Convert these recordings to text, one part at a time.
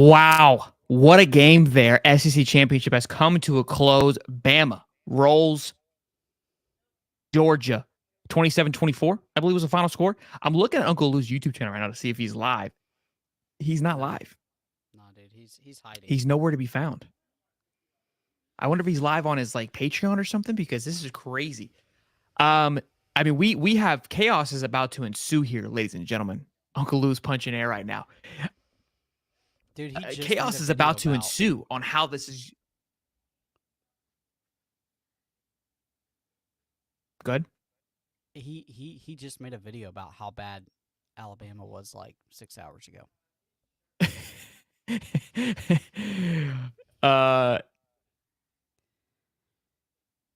Wow. What a game there. SEC Championship has come to a close. Bama rolls Georgia 27-24, I believe was the final score. I'm looking at Uncle Lou's YouTube channel right now to see if he's live. He's not live. No, dude, he's hiding. He's nowhere to be found. I wonder if he's live on his like Patreon or something, because this is crazy. I mean, we have chaos is about to ensue here, ladies and gentlemen. Uncle Lou's punching air right now. Dude, chaos is about to ensue on how this is. Good. He just made a video about how bad Alabama was like 6 hours ago.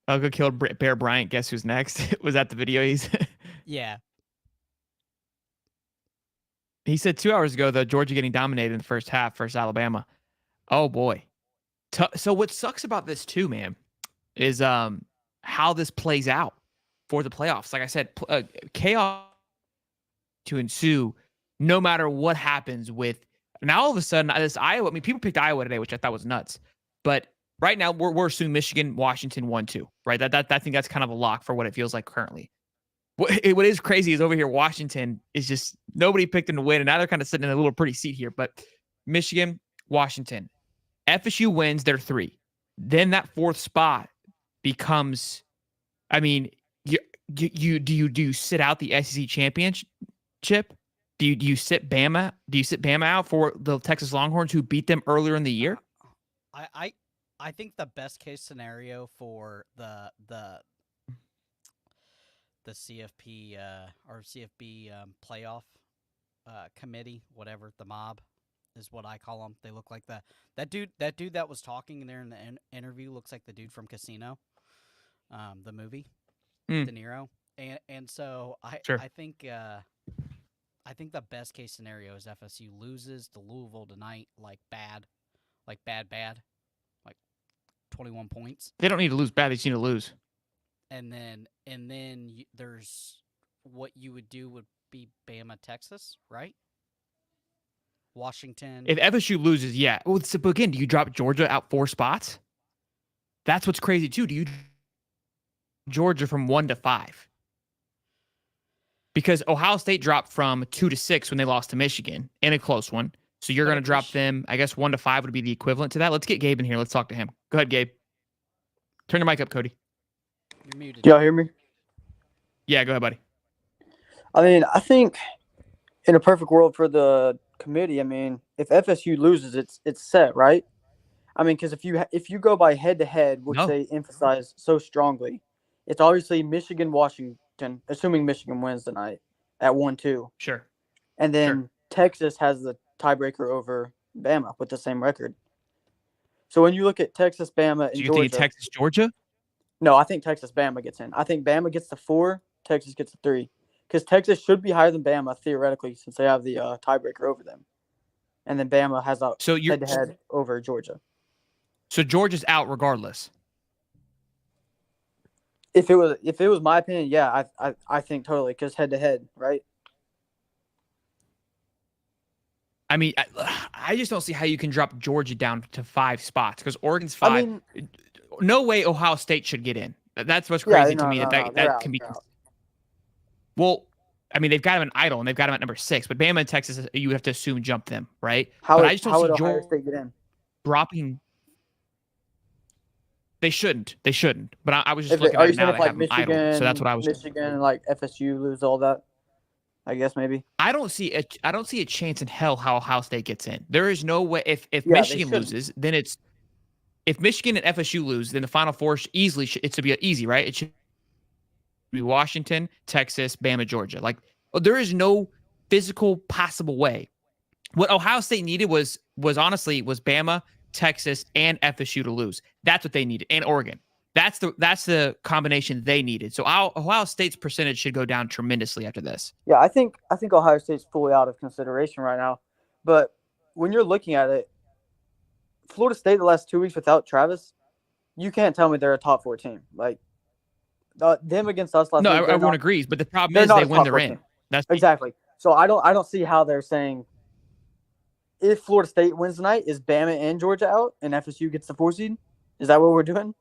Uncle killed Bear Bryant. Guess who's next? Was that the video he's? Yeah. He said 2 hours ago, though, Georgia getting dominated in the first half versus Alabama. Oh boy. So what sucks about this too, man, is how this plays out for the playoffs. Like I said, chaos to ensue no matter what happens with. Now all of a sudden, this Iowa. I mean, people picked Iowa today, which I thought was nuts. But right now, we're assuming Michigan, Washington 1-2. Right? That I think that's kind of a lock for what it feels like currently. What is crazy is over here, Washington is just nobody picked them to win, and now they're kind of sitting in a little pretty seat here. But Michigan, Washington, FSU wins, they're 3. Then that 4th spot becomes, I mean, do you sit out the SEC championship? Do you sit Bama? Do you sit Bama out for the Texas Longhorns who beat them earlier in the year? I think the best case scenario for the CFP or CFB playoff committee, whatever, the mob is what I call them. They look like that dude that was talking there in the interview looks like the dude from Casino, the movie, De Niro, and so I think the best case scenario is FSU loses to Louisville tonight, like bad, like 21 points. They don't need to lose bad; they just need to lose. And then there's what you would do would be Bama, Texas, right? Washington. If FSU loses, yeah. Well, so again, do you drop Georgia out 4 spots? That's what's crazy too. Do you Georgia from 1 to 5? Because Ohio State dropped from 2 to 6 when they lost to Michigan in a close one. So you're going to drop them. I guess 1 to 5 would be the equivalent to that. Let's get Gabe in here. Let's talk to him. Go ahead, Gabe. Turn your mic up, Cody. You're muted. Y'all hear me? Yeah, go ahead, buddy. I mean, I think in a perfect world for the committee, I mean, if FSU loses, it's set, right? I mean, because if you go by head to head, which they emphasize so strongly, it's obviously Michigan, Washington, assuming Michigan wins tonight at 1-2. Sure. And then Texas has the tiebreaker over Bama with the same record. So when you look at Texas, Bama, and so you Georgia, think Texas, Georgia? No, I think Texas, Bama gets in. I think Bama gets the 4, Texas gets the 3, because Texas should be higher than Bama theoretically since they have the tiebreaker over them, and then Bama has a head-to-head over Georgia. So Georgia's out regardless. If it was my opinion, yeah, I think totally, because head-to-head, right? I mean, I just don't see how you can drop Georgia down to 5 spots because Oregon's 5. I mean, no way Ohio State should get in. That's what's crazy to me. That can be. Well, I mean, they've got him in idle and they've got him at number 6, but Bama and Texas, you have to assume jump them, right? I just don't see Georgia State get in? Dropping. They shouldn't. But I was just looking at it now. They have them idle, so that's what I was. Michigan, like FSU, lose all that. I guess maybe. I don't see a chance in hell how Ohio State gets in. There is no way. If Michigan loses, then it's. If Michigan and FSU lose, then the Final Four easily it's to be easy, right? It should be Washington, Texas, Bama, Georgia. Like there is no physical possible way. What Ohio State needed was honestly Bama, Texas, and FSU to lose. That's what they needed, and Oregon. That's the combination they needed. So Ohio State's percentage should go down tremendously after this. Yeah, I think Ohio State's fully out of consideration right now. But when you're looking at it, Florida State the last 2 weeks without Travis, you can't tell me they're a top 4 team. Like them against us last week. No, everyone agrees. But the problem is they win, they're in. That's exactly. So I don't see how they're saying if Florida State wins tonight, is Bama and Georgia out, and FSU gets the 4 seed? Is that what we're doing?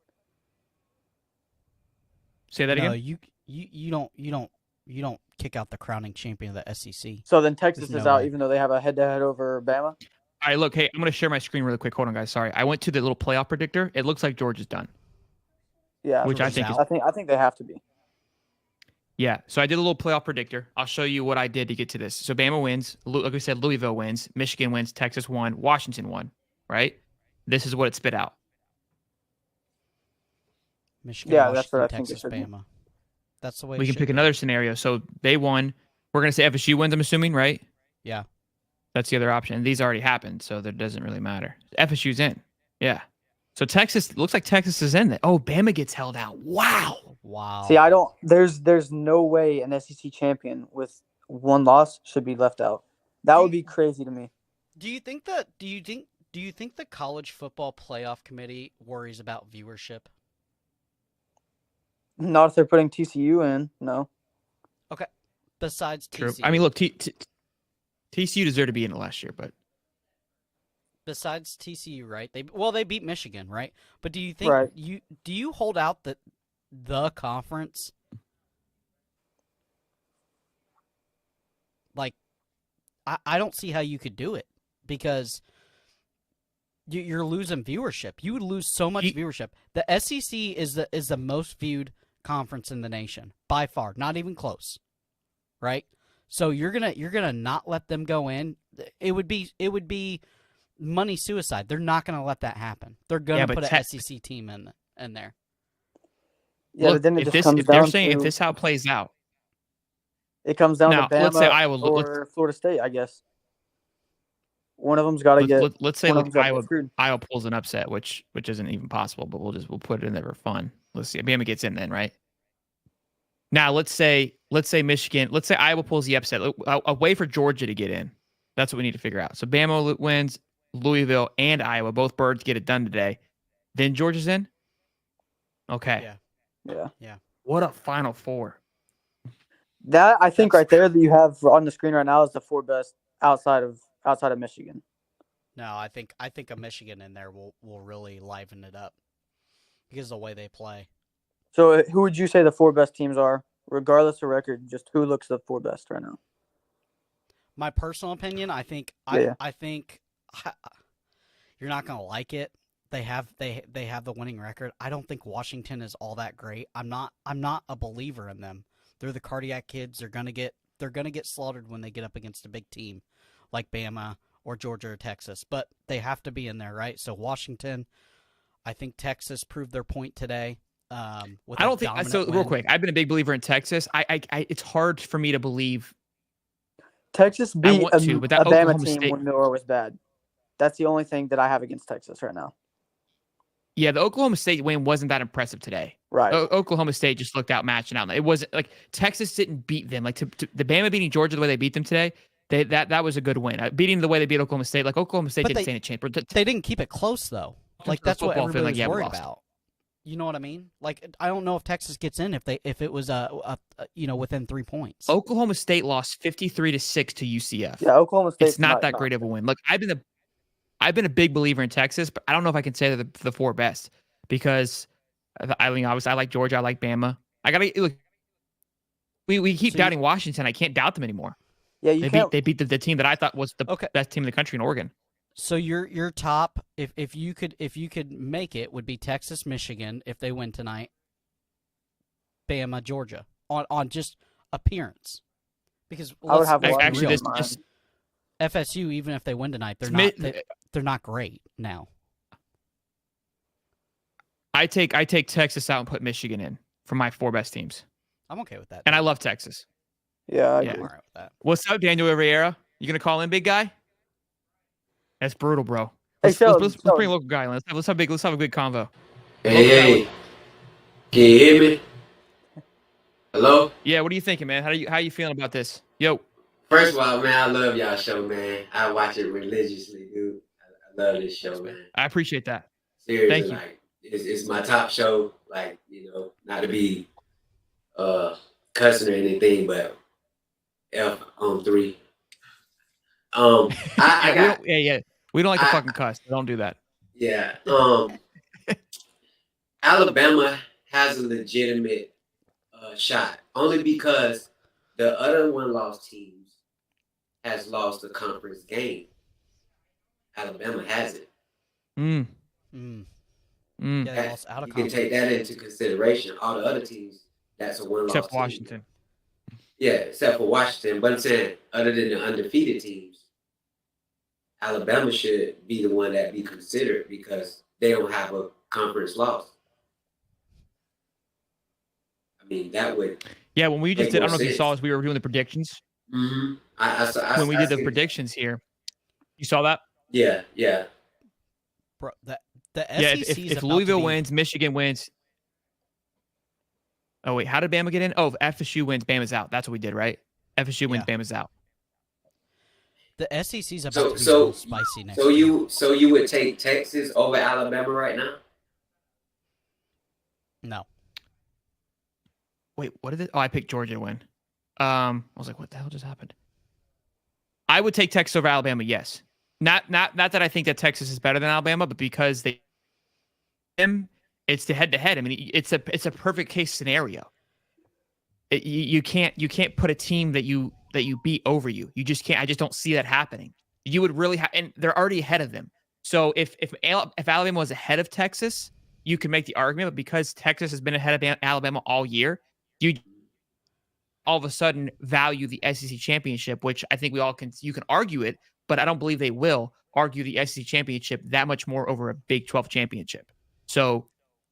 Say that No, again. you don't kick out the crowning champion of the SEC. So then Texas There's is no out, way. even though they have a head-to-head over Bama. All right, look, hey, I'm going to share my screen really quick. Hold on, guys. Sorry, I went to the little playoff predictor. It looks like Georgia's done. Yeah, which I think out. is, I think they have to be. Yeah, so I did a little playoff predictor. I'll show you what I did to get to this. So Bama wins, like we said, Louisville wins, Michigan wins, Texas won, Washington won. Right? This is what it spit out. Michigan, Yeah, Washington, that's what I Texas, think it should be. Bama. That's the way We it can should pick be. another scenario. So they won. We're gonna say FSU wins. I'm assuming, right? Yeah. That's the other option. And these already happened, so that doesn't really matter. FSU's in. Yeah. So Texas looks like Texas is in there. Oh, Bama gets held out. Wow. Wow. See, I don't. There's no way an SEC champion with one loss should be left out. That would be crazy to me. Do you think the college football playoff committee worries about viewership? Not if they're putting TCU in. No. Okay. Besides True. TCU. I mean, look, TCU deserved to be in it last year, but besides TCU, right? They beat Michigan, right? But do you think Right. do you hold out the conference? Like, I don't see how you could do it because you're losing viewership. You would lose so much viewership. The SEC is the most viewed conference in the nation by far, not even close, right? So you're gonna not let them go in. It would be money suicide. They're not gonna let that happen. They're gonna put an SEC team in there. Yeah, look, but then it if just this, comes if they're down saying to if this how it plays out, it comes down now to Bama let's say Iowa or Florida State, I guess. One of them's got to get. let's say one of them's gotta Iowa get screwed. Iowa pulls an upset, which isn't even possible, but we'll put it in there for fun. Let's see. Bama gets in then, right? Now let's say Michigan, let's say Iowa pulls the upset. A way for Georgia to get in. That's what we need to figure out. So Bama wins, Louisville and Iowa, both birds get it done today. Then Georgia's in. Okay. Yeah. What a Final Four. That I think right there that you have on the screen right now is the 4 best outside of Michigan. No, I think a Michigan in there will really liven it up because of the way they play. So who would you say the 4 best teams are, regardless of record? Just who looks the 4 best right now? My personal opinion, I think I think you're not gonna like it. They have the winning record. I don't think Washington is all that great. I'm not a believer in them. They're the cardiac kids. They're gonna get slaughtered when they get up against a big team like Bama or Georgia or Texas. But they have to be in there, right? So Washington, I think Texas proved their point today. I don't think so. Win. Real quick, I've been a big believer in Texas. I it's hard for me to believe. Texas beat but that a Oklahoma Bama team State, when Miller was bad. That's the only thing that I have against Texas right now. Yeah, the Oklahoma State win wasn't that impressive today. Right. Oklahoma State just looked outmatched and out. It wasn't like Texas didn't beat them. Like to the Bama beating Georgia the way they beat them today. That was a good win. Beating the way they beat Oklahoma State, like Oklahoma State didn't stand a chance. They didn't keep it close though. Like that's what everybody was worried about. You know what I mean? Like I don't know if Texas gets in if it was within 3 points. Oklahoma State lost 53-6 to UCF. Yeah, Oklahoma State. It's not that great of a win. Look, I've been a big believer in Texas, but I don't know if I can say they're the 4 best because I mean obviously I like Georgia, I like Bama. I gotta look. We keep doubting Washington. I can't doubt them anymore. Yeah, they beat the team that I thought was the best team in the country in Oregon. So your top, if you could make it, would be Texas, Michigan if they win tonight. Bama, Georgia on just appearance, because I would have actually this FSU, even if they win tonight, they're not great now. I take Texas out and put Michigan in for my 4 best teams. I'm okay with that. And I love Texas. Yeah, I'm all right with that. What's up, Daniel Riviera? You gonna call in, big guy? That's brutal, bro. Let's bring a local guy in. Let's have a big convo. Hey, can you hear me? Hello? Yeah, what are you thinking, man? How you feeling about this? Yo. First of all, man, I love y'all show, man. I watch it religiously, dude. I love this show, man. I appreciate that. Seriously, Thank you. like it's my top show. Like, not to be cussing or anything, but F on 3. Yeah, I got we don't like to I fucking cuss. So don't do that. yeah. Alabama has a legitimate shot only because the other one-loss teams has lost a conference game. Alabama hasn't. Mm. Mm. Mm. Yeah, they lost out of You can conference. take that into consideration. All the other teams, that's a one-loss Except team. Washington. Yeah, except for Washington. But I'm saying, other than the undefeated teams, Alabama should be the one that be considered because they don't have a conference loss. I mean, that would. Yeah, when we just make did, I more don't know if you saw sense. us, we were doing the predictions. Mm-hmm. When we did the see- predictions here, you saw that? Yeah, yeah. Bro, the Yeah, SEC is if about Louisville to be, wins, Michigan wins. Oh wait, how did Bama get in? Oh, if FSU wins, Bama's out. That's what we did, right? FSU wins, Yeah. Bama's out. the SEC is about to be So real spicy next so year. you would take Texas over Alabama right now? No. Wait, what did it? Oh, I picked Georgia to win. I was like, what the hell just happened? I would take Texas over Alabama. Yes, not that I think that Texas is better than Alabama, but because it's the head-to-head. I mean, it's a perfect case scenario. You can't put a team that you beat over you. You just can't. I just don't see that happening. You would really and they're already ahead of them. So if Alabama was ahead of Texas, you can make the argument. But because Texas has been ahead of Alabama all year, you all of a sudden value the SEC championship, which I think you can argue it, but I don't believe they will argue the SEC championship that much more over a Big 12 championship. So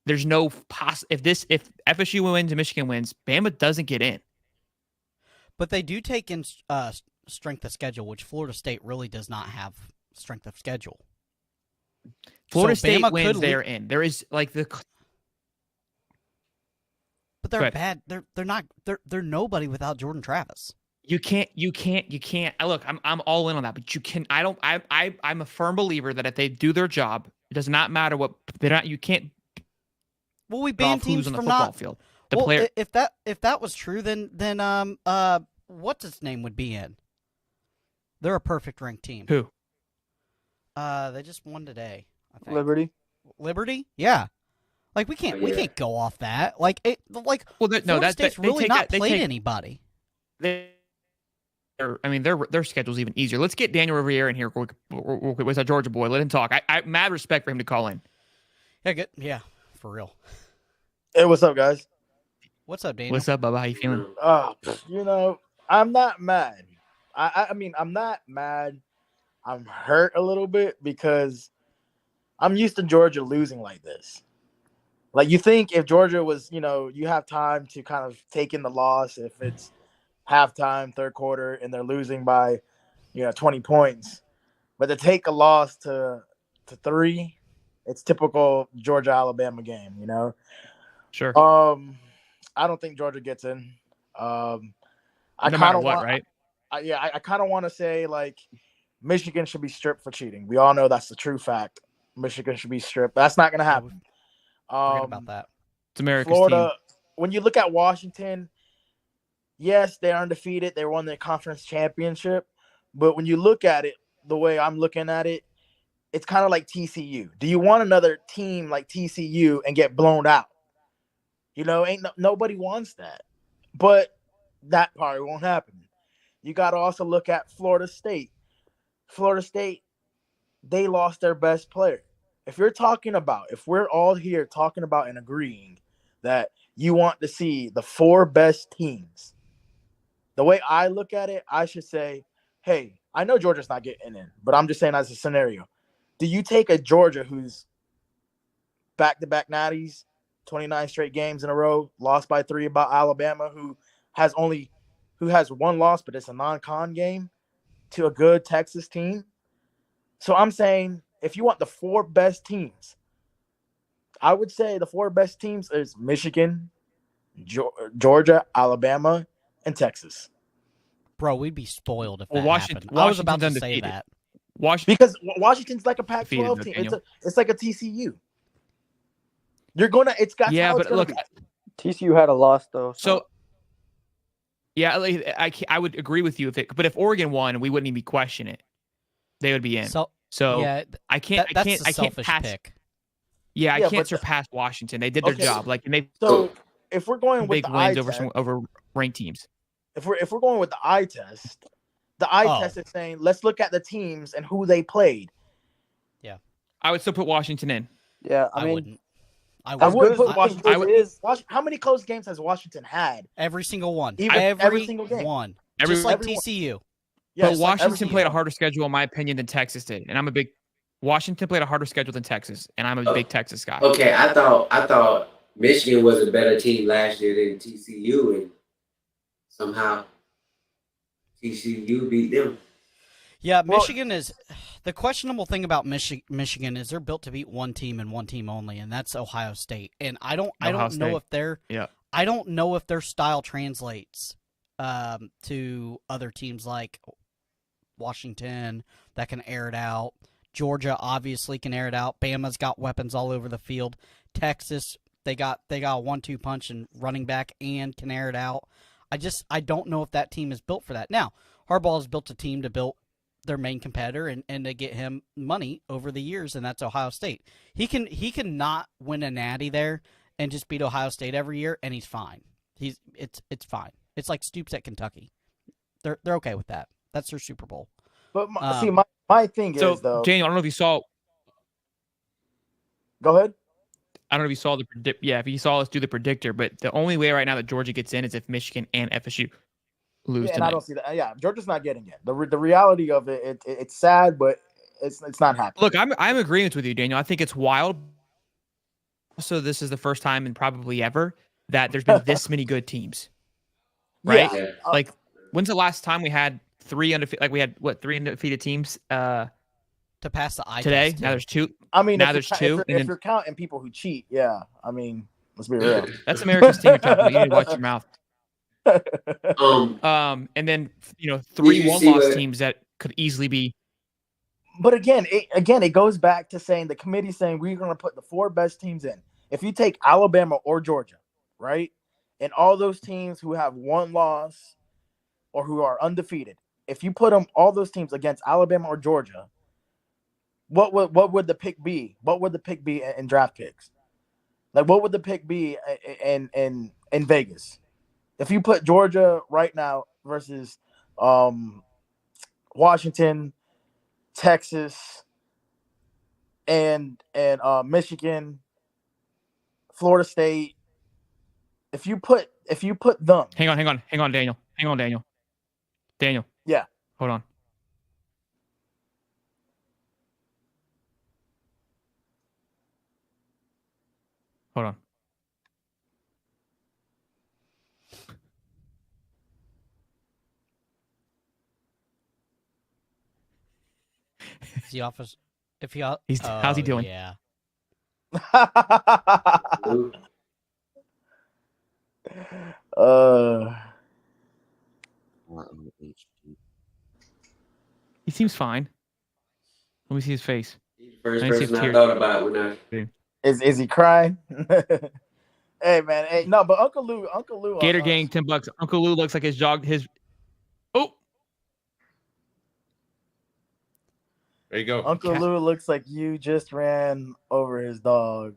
there's no if FSU wins and Michigan wins, Bama doesn't get in. But they do take in strength of schedule, which Florida State really does not have strength of schedule. Florida So State Bama wins, could they're in. There is like the But they're bad. They're not. They're nobody without Jordan Travis. You can't. Look, I'm all in on that, but you can. I'm a firm believer that if they do their job, it does not matter what they're not. You can't. Well, we banned teams on the from football not. field. If that was true, then what's its name would be in. They're a perfect ranked team. Who? They just won today. I think. Liberty? Yeah. Like we can't go off that. Like Florida State's really not played anybody. Their schedule's even easier. Let's get Daniel Riviere in here. With our Georgia boy, let him talk. I mad respect for him to call in. Yeah, good. Yeah, for real. Hey, what's up, guys? What's up, Daniel? What's up, Bubba? How you feeling? I'm not mad. I mean, I'm not mad. I'm hurt a little bit because I'm used to Georgia losing like this. Like, you think if Georgia was, you have time to kind of take in the loss if it's halftime, third quarter, and they're losing by, 20 points. But to take a loss to 3, it's typical Georgia-Alabama game, Sure. I don't think Georgia gets in. No matter what, right? I kind of want to say, like, Michigan should be stripped for cheating. We all know that's the true fact. Michigan should be stripped. That's not going to happen. Forget about that. It's America's Florida, team. when you look at Washington, yes, they're undefeated. They won their conference championship. But when you look at it, the way I'm looking at it, it's kind of like TCU. Do you want another team like TCU and get blown out? Nobody wants that. But that probably won't happen. You got to also look at Florida State. Florida State, they lost their best player. If we're all here talking about and agreeing that you want to see the 4 best teams, the way I look at it, I should say, hey, I know Georgia's not getting in, but I'm just saying as a scenario. Do you take a Georgia who's back-to-back natties, 29 straight games in a row, lost by 3 about Alabama, who has 1 loss, but it's a non-con game, to a good Texas team? So I'm saying, if you want the 4 best teams, I would say the 4 best teams is Michigan, Georgia, Alabama, and Texas. Bro, we'd be spoiled if that happened. Washington's I was about to undefeated. say that. Because Washington's like a Pac-12 team. Daniel. It's like a TCU. Look, TCU had a loss though. So yeah, I would agree with you but if Oregon won, we wouldn't even be questioning it. they would be in. So So I can't that's a I can't selfish pass. pick. Yeah, I Yeah, can't but surpass Washington. They did their Okay. job. Like, and they So if we're going with big the eye wins test, over ranked teams. if we're going with the eye test, the eye Oh. test is saying let's look at the teams and who they played. I would still put Washington in. Yeah, I I mean, wouldn't. I as wouldn't. good as I- Washington I would- is, how many close games has Washington had? Every single one. Even every single game. one. Every- Just like everyone. TCU. Yeah, But it's like every Washington single played a one. harder schedule, in my opinion, than Texas did. And I'm a big Washington played a harder schedule than Texas, and I'm a big Texas guy. Okay, I thought Michigan was a better team last year than TCU, and somehow TCU beat them. Yeah, Well- Michigan is the questionable thing about Michigan is they're built to beat one team and one team only, and that's Ohio State. And I don't Ohio know State. if their Yeah. I don't know if their style translates to other teams like Washington that can air it out. Georgia obviously can air it out. Bama's got weapons all over the field. Texas, they got a 1-2 punch and running back and can air it out. I don't know if that team is built for that. Now, Harbaugh has built a team to build their main competitor and to get him money over the years, and that's Ohio State. He can not win a natty there and just beat Ohio State every year, and he's fine. It's fine. It's like Stoops at Kentucky. They're okay with that. That's their Super Bowl. But my thing So, is though. Daniel, I don't know if you saw. Go ahead. I don't know if you saw if you saw us do the predictor, but the only way right now that Georgia gets in is if Michigan and FSU lose Yeah, and tonight. I don't see that. Yeah, Georgia's not getting it. The reality of it, it's sad, but it's not happening. Look, I'm agreeing with you, Daniel. I think it's wild. So this is the first time in probably ever that there's been this many good teams, right? Yeah. Yeah. Like, when's the last time we had three undefeated? Like, we had three undefeated teams To pass the eye today. test, Now too. there's two. I mean, Now if there's you're, two, and if then- you're counting people who cheat, yeah. I mean, let's be real. That's America's team. You're talking about. You need to watch your mouth. Um, And then three you see one-loss what- teams that could easily be. But again, it goes back to saying the committee saying we're going to put the 4 best teams in. If you take Alabama or Georgia, right, and all those teams who have 1 loss or who are undefeated, if you put all those teams against Alabama or Georgia, what would the pick be? What would the pick be in draft picks? Like, what would the pick be in Vegas? If you put Georgia right now versus Washington, Texas, and Michigan, Florida State, if you put them, Hang on, Daniel. Daniel. Yeah. Hold on. Hold on. Is he office? If he, how's he doing? Yeah. He seems fine. Let me see his face. He's the first I see person I tears. thought about when I. Is he crying? Hey man, hey, no, but Uncle Lou, Gator Gang, $10. Uncle Lou looks like his jog. Oh, There you go. Uncle Cat- Lou looks like you just ran over his dog.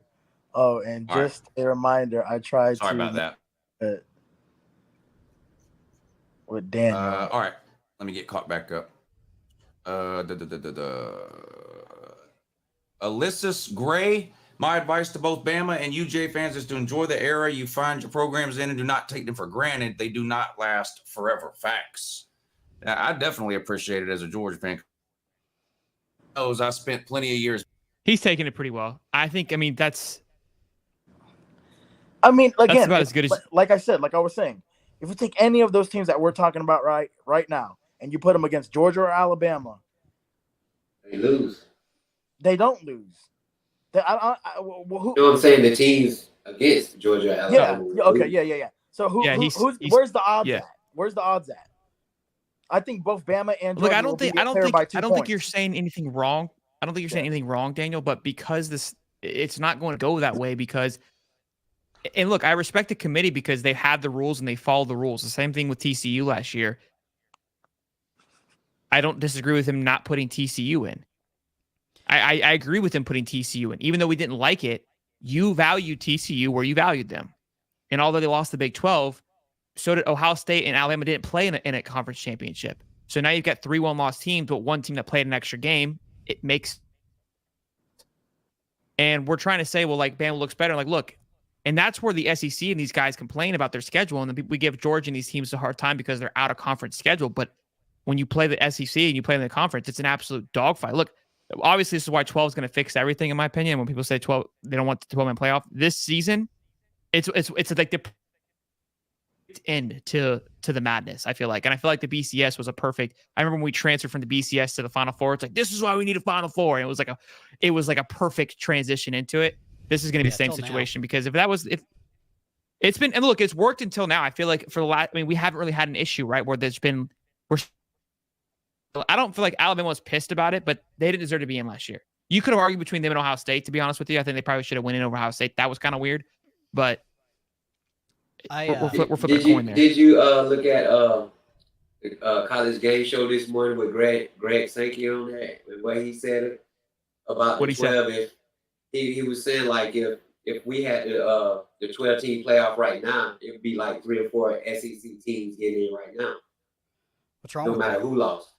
Oh, and All right. just a reminder, I tried Sorry to about that. with Daniel. All right. Let me get caught back up. Alyssa Gray. My advice to both Bama and UJ fans is to enjoy the era you find your programs in and do not take them for granted. They do not last forever. Facts. I definitely appreciate it as a Georgia fan. I spent plenty of years. he's taking it pretty well. I mean, that's I mean, again, about as good as- like I said, like I was saying, if you take any of those teams that we're talking about right now, and you put them against Georgia or Alabama, They lose. they don't lose. Who, You know what I'm saying? The teams against Georgia, Alabama. yeah, okay, yeah. So where's the odds yeah. at? Where's the odds at? I think both Bama and Georgia look. I will don't be think clear by 2 you're points. saying anything wrong. I don't think you're saying anything wrong, Daniel. But because it's not going to go that way because. And look, I respect the committee because they had the rules and they followed the rules. The same thing with TCU last year. I don't disagree with him not putting TCU in. I agree with him putting TCU in. Even though we didn't like it, you valued TCU where you valued them. And although they lost the Big 12, so did Ohio State, and Alabama didn't play in a conference championship. So now you've got 3 one-loss teams, but one team that played an extra game. It makes, and we're trying to say, well, like Bama looks better. Like, look, and that's where the SEC and these guys complain about their schedule, and we give Georgia and these teams a hard time because they're out of conference schedule. But when you play the SEC and you play in the conference, it's an absolute dogfight. Look, obviously, this is why 12 is going to fix everything, in my opinion. When people say 12, they don't want the 12-man playoff this season. It's like the end to the madness, I feel like. And I feel like the BCS was a perfect. I remember when we transferred from the BCS to the Final Four, it's like, this is why we need a Final Four. And it was like a perfect transition into it. This is going to be the same situation, because if it's been, and look, it's worked until now. I feel like for the last, I mean, we haven't really had an issue, right? Where I don't feel like Alabama was pissed about it, but they didn't deserve to be in last year. You could have argued between them and Ohio State, to be honest with you. I think they probably should have went in over Ohio State. That was kind of weird, but we're flipping a coin there. Did you look at the college game show this morning with Greg Sankey on that, and what he said about the 12? He was saying, like, if we had the 12-team playoff right now, it would be like 3 or 4 SEC teams getting in right now. What's wrong? No matter who lost.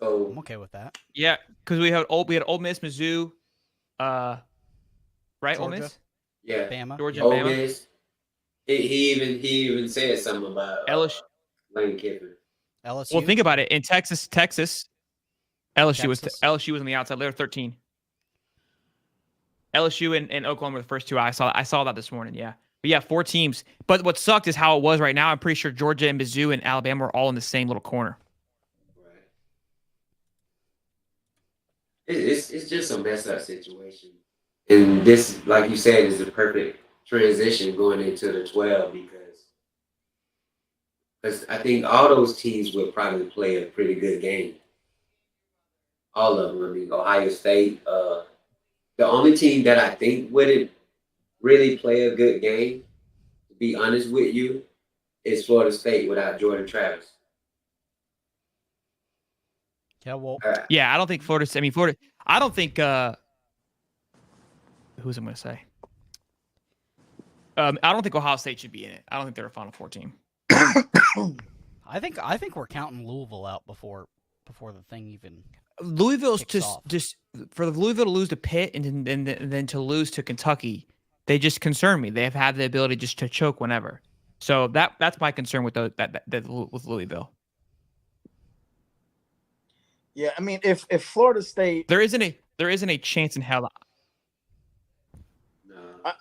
So I'm okay with that. Yeah, because we had Ole Miss, Mizzou, right? Georgia. Ole Miss, yeah, Bama, Georgia, Ole Bama. Miss. He even said something about LSU. Lane Kiffin. LSU. Well, think about it. In Texas, LSU was on the outside. They were 13. LSU and Oklahoma were the first two. I saw that this morning. Yeah, but yeah, 4 teams. But what sucked is how it was right now. I'm pretty sure Georgia and Mizzou and Alabama are all in the same little corner. It's just a messed up situation, and this, like you said, is the perfect transition going into the 12, because I think all those teams will probably play a pretty good game. All of them. I mean, Ohio State. The only team that I think wouldn't really play a good game, to be honest with you, is Florida State without Jordan Travis. Yeah, well, yeah, I don't think Florida. I don't think. Who's I'm going to say? I don't think Ohio State should be in it. I don't think they're a Final Four team. I think we're counting Louisville out before the thing even. Louisville's just for Louisville to lose to Pitt and then to lose to Kentucky, they just concern me. They have had the ability just to choke whenever. So that's my concern with with Louisville. Yeah, I mean, if Florida State, there isn't a chance in hell. No.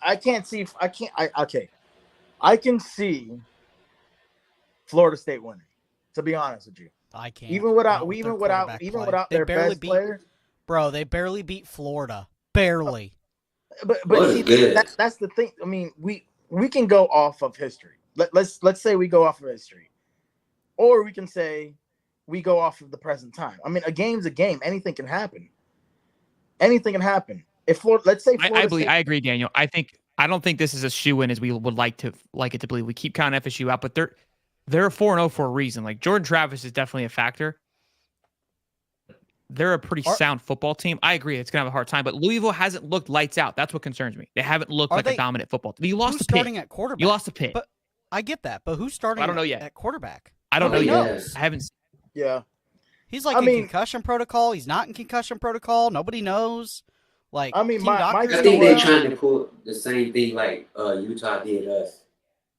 I can't see. I can see Florida State winning. To be honest with you, I can't. Even without their best player. Bro, they barely beat Florida. Barely. But see, that's the thing. I mean, we can go off of history. Let's say we go off of history, or we can say we go off of the present time. I mean, a game's a game. Anything can happen. If Florida, I agree, Daniel. I don't think this is a shoe-in as we would like it to believe. We keep counting FSU out, but they're 4-0 for a reason. Like, Jordan Travis is definitely a factor. They're a pretty sound football team. I agree. It's gonna have a hard time, but Louisville hasn't looked lights out. That's what concerns me. They haven't looked like a dominant football team. You lost to Pitt. Starting at quarterback? You lost to Pitt. But I get that. But who's starting? I don't know yet. At quarterback. I don't know yet. Yes. I haven't. Yeah. He's like in concussion protocol. He's not in concussion protocol. Nobody knows. Like, I mean, I think they're trying to pull the same thing like Utah did us.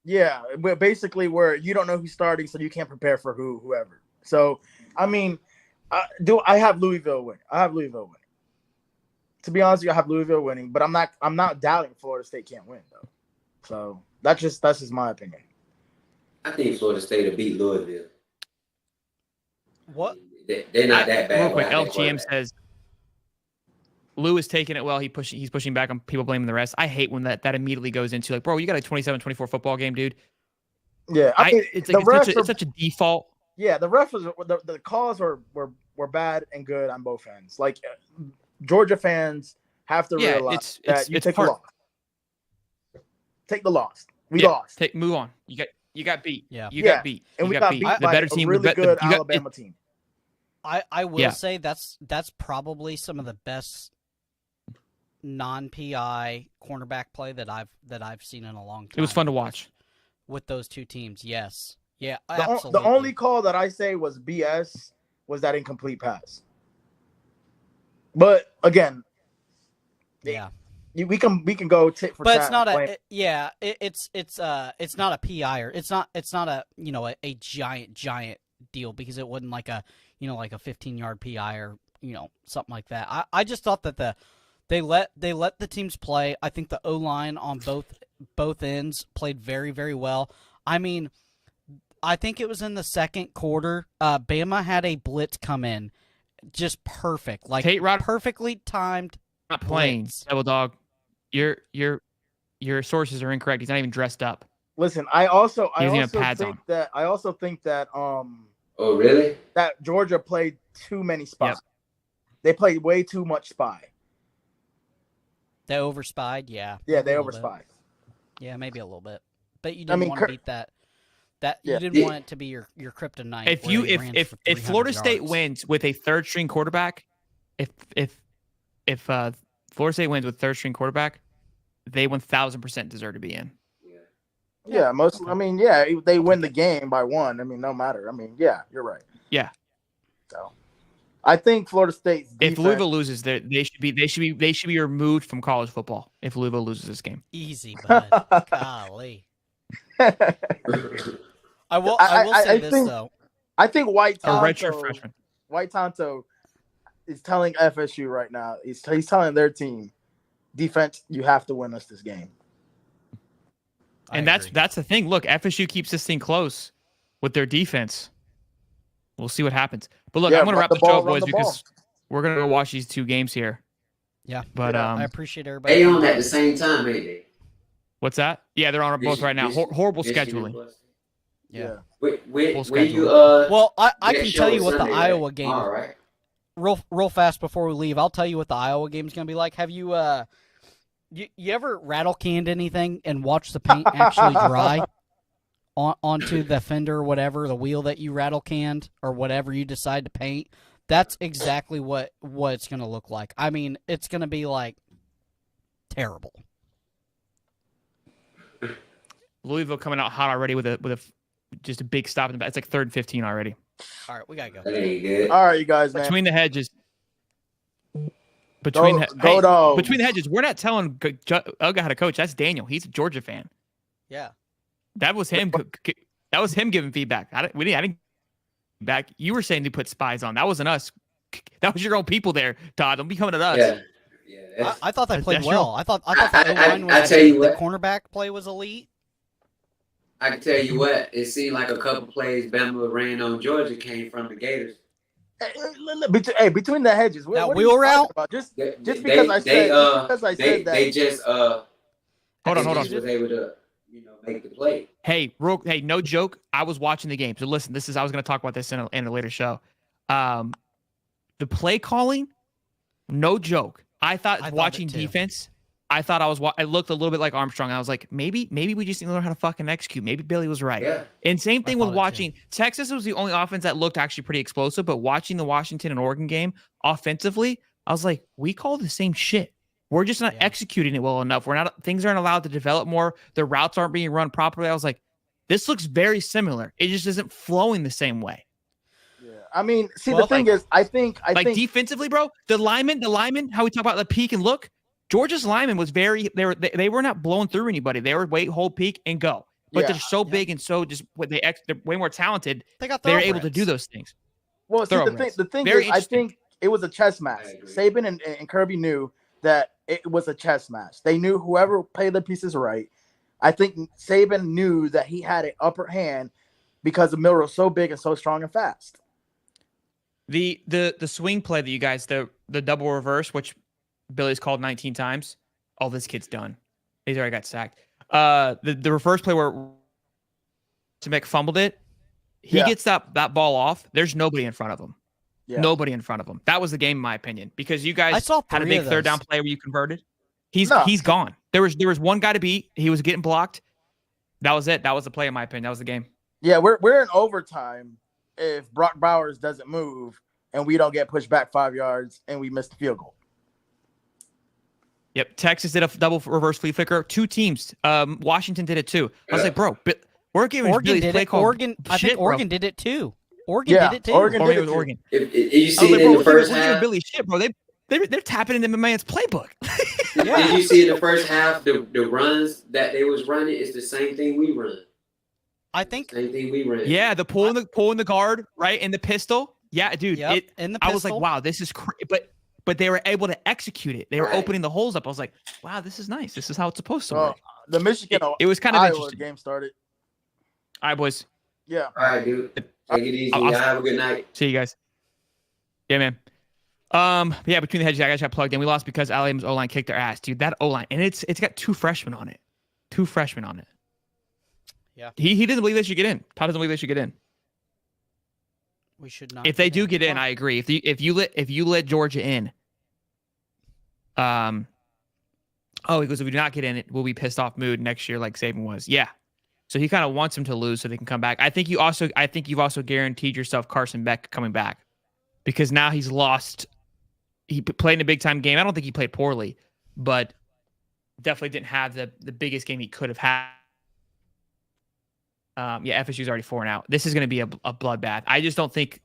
Yeah, but basically where you don't know who's starting, so you can't prepare for whoever. So, I mean, I have Louisville winning. To be honest with you, I have Louisville winning, but I'm not doubting Florida State can't win though. So that's just my opinion. I think Florida State will beat Louisville. What? They're not that bad. Real quick, LGM says Lou is taking it well. He's pushing back on people blaming the rest. I hate when that immediately goes into like, bro, you got a 27-24 football game, dude. Yeah, I mean, it's such a default. Yeah, the refs the calls were bad and good on both ends. Like, Georgia fans have to realize that you take the loss. Take the loss. We lost. Move on. You You got beat. Yeah. You Yeah, got beat. and You we got got beat. beat The by better a team. really good you got- Alabama team. I will Yeah. say that's probably some of the best non-PI cornerback play that I've seen in a long time. It was fun to watch. with those two teams. Yes, yeah, The absolutely. only call that I say was BS was that incomplete pass. But again, yeah, we can go tit for but tat. it's not and blame- it's not a PI or it's not a a giant deal because it wasn't like a like a 15-yard PI or something like that. I just thought that they let the teams play. I think the O-line on both ends played very, very well. I mean, I think it was in the second quarter. Bama had a blitz come in, just perfect, like Tate Rod perfectly timed. not playing. blitz. Devil Dog, your sources are incorrect. He's not even dressed up. Listen, I also doesn't have pads think on. that Oh, really? that Georgia played too many spies. They played way too much spy. They overspied, yeah. Yeah, maybe they a little bit. overspied. Yeah, maybe a little bit. But you didn't want to beat that. You Yeah. didn't want it to be your kryptonite. If Florida State wins with a third string quarterback, if Florida State wins with third string quarterback, they 1000% deserve to be in. Yeah, most. Okay. I mean, yeah, they win the game by one. I mean, no matter. I mean, yeah, you're right. Yeah. So, I think Florida State's defense, If Louisville loses, they should be removed from college football. If Louisville loses this game, Easy, bud. Golly. I will say this though. I think White a redshirt freshman. Tonto is telling FSU right now. He's telling their team, defense, you have to win us this game. And that's the thing. Look, FSU keeps this thing close with their defense. We'll see what happens. But look, Yeah, I'm going to wrap the show up, boys, run the ball. because we're going to go watch these two games here. Yeah. But I appreciate everybody. They on at the same time, ain't they? what's that? Yeah, they're on both right now. Horrible Michigan scheduling. plus. Yeah. Where Full you Well, I that can show tell you is what the Sunday, Iowa right? game All right. real fast before we leave. I'll tell you what the Iowa game is going to be like. Have you you ever rattle canned anything and watch the paint actually dry onto the fender or whatever, the wheel that you rattle canned or whatever you decide to paint? That's exactly what it's going to look like. I mean, it's going to be like terrible. Louisville coming out hot already with a just a big stop in the back. It's like 3rd and 15 already. All right, we got to go. That ain't good. All right, you guys, man. Between the hedges. Go Dogs. Between the hedges, we're not telling Uga how to coach. That's Daniel. He's a Georgia fan. Yeah. That was him. That was him giving feedback. I didn't back. You were saying to put spies on. That wasn't us. That was your own people there, Todd. Don't be coming at us. Yeah. I thought they played that's well. I thought the O-line I was tell you the what. cornerback play was elite. I can tell you what. It seemed like a couple plays Bama ran on Georgia came from the Gators. Hey, between the hedges. That what are you wheel talking route? about? Just They- because they- I they, said that. They just Hold on. was able to make the play. Hey, no joke. I was watching the game. So listen, I was going to talk about this in a later show. The play calling, no joke. I thought watching it too. defense, I thought I looked a little bit like Armstrong. I was like, maybe we just need to learn how to fucking execute. Maybe Billy was right. Yeah. And same thing I with thought it watching Texas was the only offense that looked actually pretty explosive, but watching the Washington and Oregon game offensively, I was like, we call the same shit. We're just not executing it well enough. Things aren't allowed to develop more. The routes aren't being run properly. I was like, this looks very similar. It just isn't flowing the same way. Yeah. I mean, see, Well, the thing is, I think Defensively, bro, the linemen, how we talk about the peak and look, Georgia's lineman was they were not blowing through anybody. They were wait, hold, peak, and go. But they're so big and so just they're way more talented. They're able to do those things. Well, see, the thing Very is, I think it was a chess match. Saban and Kirby knew that it was a chess match. They knew whoever played the pieces right. I think Saban knew that he had an upper hand because the Miller was so big and so strong and fast. The swing play that you guys, the double reverse, which Billy's called 19 times. Oh, this kid's done. He's already got sacked. The reverse play where Simic fumbled it, he gets that ball off. There's nobody in front of him. Yeah. Nobody in front of him. That was the game, in my opinion, because you I guys saw had a 3 big of third down those. play where you converted. He's No. gone. There was one guy to beat. He was getting blocked. That was it. That was the play, in my opinion. That was the game. Yeah, we're in overtime if Brock Bowers doesn't move and we don't get pushed back 5 yards and we miss the field goal. Yep. Texas did a double reverse flea flicker. 2 teams. Washington did it too. I was like, bro, we're giving Oregon Billy's play call. I think Oregon did it too. Oregon Yeah, did it too. Oregon Or did maybe it it was too. Oregon. If you I was see like, it in bro, the first we're giving half, Billy shit, bro. They're tapping into my man's playbook. if you see in the first half, the runs that they was running is the same thing we run. I think. Same thing we ran. Yeah, the pulling the guard, right, and the pistol. Yeah, dude. Yep, in the I was like, pistol. wow, this is crazy. But they were able to execute it. They were Right. opening the holes up. I was like, wow, this is nice. This is how it's supposed to Well, work. the Michigan It was kind of Iowa interesting. game started. All right, boys. Yeah. All right, dude. Take it easy. I'll- Y'all have a good night. See you guys. Yeah, man. Yeah, between the hedges, I got plugged in. We lost because Alabama's O-line kicked their ass, dude. That O-line, and it's got 2 freshmen on it. 2 freshmen on it. Yeah. He doesn't believe they should get in. Todd doesn't believe they should get in. We should not. If they do get in, I agree. If you let Georgia in, he goes, if we do not get in, it will be pissed off mood next year, like Saban was. Yeah. So he kind of wants them to lose so they can come back. I think you've also guaranteed yourself Carson Beck coming back because now he's lost. He played in a big time game. I don't think he played poorly, but definitely didn't have the biggest game he could have had. FSU's already 4-0. This is going to be a bloodbath. I just don't think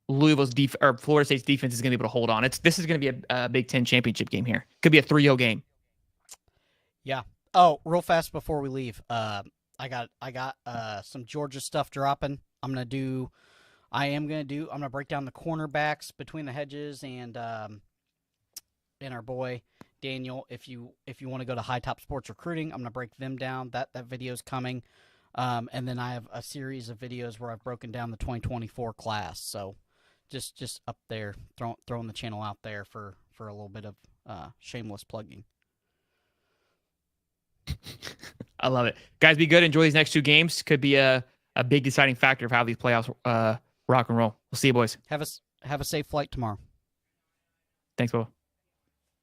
Louisville's or Florida State's defense is going to be able to hold on. This is going to be a Big Ten championship game here. Could be a 3-0 game. Yeah. Oh, real fast before we leave, I got some Georgia stuff dropping. I'm gonna break down the cornerbacks between the hedges and our boy Daniel. If you want to go to High Top Sports Recruiting, I'm gonna break them down. That video's coming. And then I have a series of videos where I've broken down the 2024 class. So just up there, throwing the channel out there for a little bit of shameless plugging. I love it. Guys, be good. Enjoy these next 2 games. Could be a big deciding factor of how these playoffs rock and roll. We'll see you, boys. Have a safe flight tomorrow. Thanks, Bubba.